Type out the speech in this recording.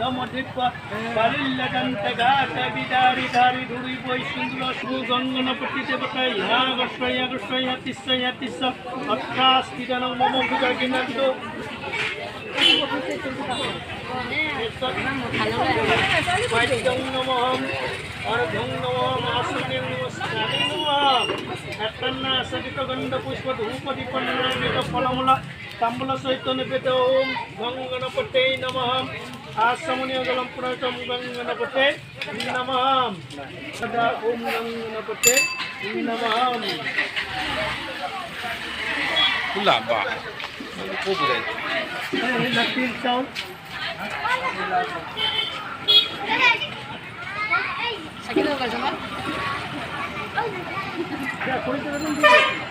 समधित्वा बलिल्लदन्तगातविदारि धारि धुरि वैष्णुलशु गङ्गनपतिदेवताय यागश्रय तिस्स अत्रास्तिदनं मम भुजगिनन्तो वैद्यं नमः अर्घं नमः आसनं नमस्कारं नमः एतन्ना सजितगन्धपुष्पधूपदीपन्नामितफलमूल ताम्बूल सहित निवेद ओम गंगणपते नमः आसमनीय जलम प्रणतम गंगणपते नमः सदा ओम गंगणपते नमः Laba. Pobre. लकीर साउंड Sakit apa, Sama? क्या कोई तरह